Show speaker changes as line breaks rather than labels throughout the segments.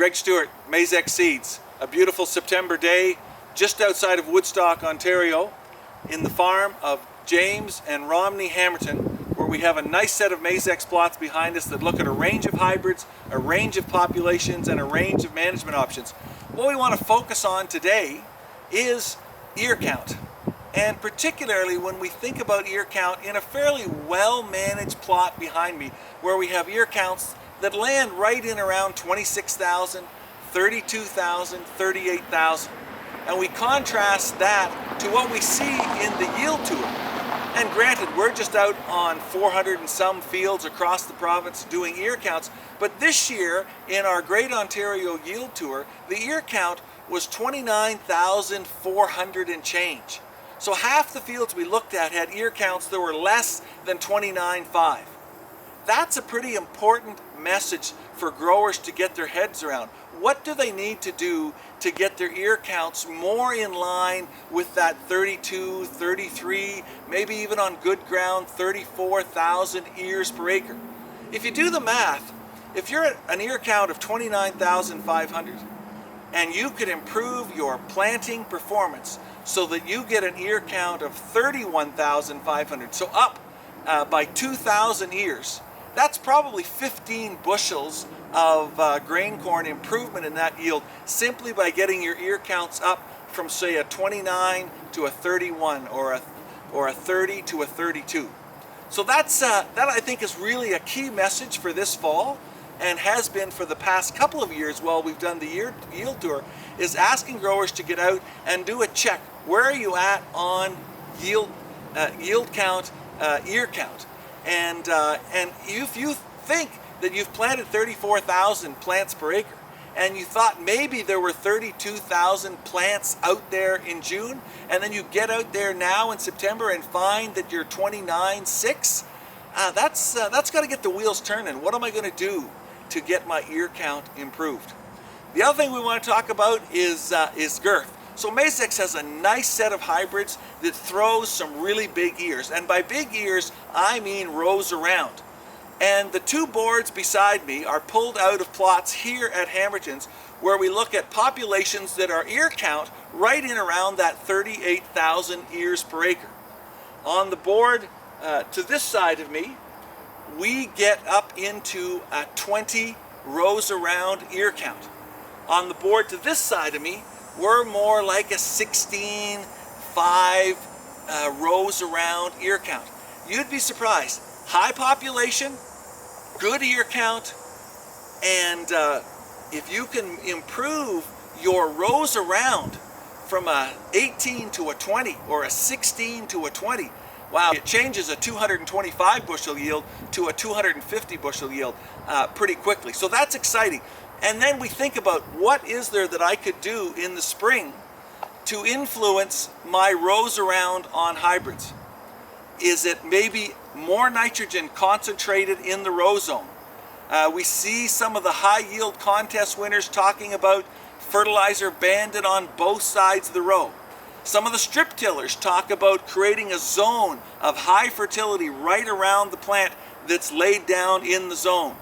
Greg Stewart, Maizex Seeds. A beautiful September day just outside of Woodstock, Ontario, in the farm of James and Romney Hamilton, where we have a nice set of Maizex plots behind us that look at a range of hybrids, a range of populations, and a range of management options. What we want to focus on today is ear count. And particularly when we think about ear count in a fairly well-managed plot behind me, where we have ear counts that land right in around 26,000, 32,000, 38,000. And we contrast that to what we see in the yield tour. And granted, we're just out on 400 and some fields across the province doing ear counts, but this year in our Great Ontario Yield Tour, the ear count was 29,400 and change. So half the fields we looked at had ear counts that were less than 29.5. That's a pretty important message for growers to get their heads around. What do they need to do to get their ear counts more in line with that 32, 33, maybe even on good ground, 34,000 ears per acre? If you do the math, if you're at an ear count of 29,500 and you could improve your planting performance so that you get an ear count of 31,500, so up by 2,000 ears, that's probably 15 bushels of grain corn improvement in that yield simply by getting your ear counts up from, say, a 29 to a 31 or a 30 to a 32. So that I think is really a key message for this fall, and has been for the past couple of years while we've done the yield tour, is asking growers to get out and do a check. Where are you at on yield count, ear count? And if you think that you've planted 34,000 plants per acre, and you thought maybe there were 32,000 plants out there in June, and then you get out there now in September and find that you're 29.6, that's got to get the wheels turning. What am I going to do to get my ear count improved? The other thing we want to talk about is girth. So Maizex has a nice set of hybrids that throws some really big ears. And by big ears, I mean rows around. And the two boards beside me are pulled out of plots here at Hamilton's, where we look at populations that are ear count right in around that 38,000 ears per acre. On the board to this side of me, we get up into a 20 rows around ear count. On the board to this side of me, we're more like a 16.5 rows around ear count. You'd be surprised. High population, good ear count, and if you can improve your rows around from a 18 to a 20 or a 16 to a 20, wow, it changes a 225 bushel yield to a 250 bushel yield pretty quickly. So that's exciting. And then we think about, what is there that I could do in the spring to influence my rows around on hybrids? Is it maybe more nitrogen concentrated in the row zone? We see some of the high yield contest winners talking about fertilizer banded on both sides of the row. Some of the strip tillers talk about creating a zone of high fertility right around the plant that's laid down in the zone.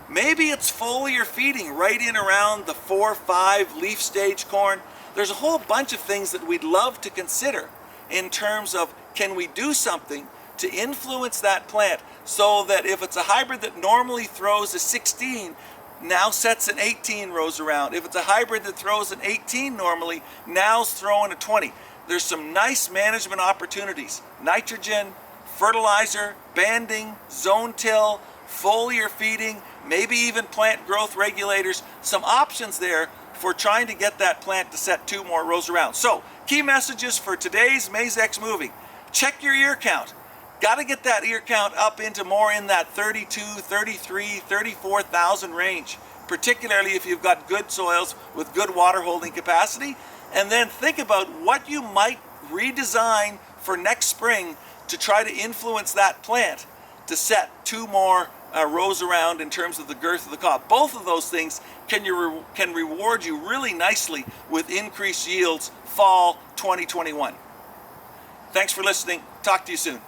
Maybe it's foliar feeding right in around the 4-5 leaf stage corn. There's a whole bunch of things that we'd love to consider in terms of, can we do something to influence that plant so that if it's a hybrid that normally throws a 16, now sets an 18 rows around. If it's a hybrid that throws an 18 normally, now's throwing a 20. There's some nice management opportunities. Nitrogen, fertilizer, banding, zone till, foliar feeding, maybe even plant growth regulators. Some options there for trying to get that plant to set 2 more rows around. So, key messages for today's Maizex Moving. Check your ear count. Got to get that ear count up into more in that 32, 33, 34,000 range, particularly if you've got good soils with good water holding capacity. And then think about what you might redesign for next spring to try to influence that plant to set 2 more rows around in terms of the girth of the cob. Both of those things can reward you really nicely with increased yields fall 2021. Thanks for listening. Talk to you soon.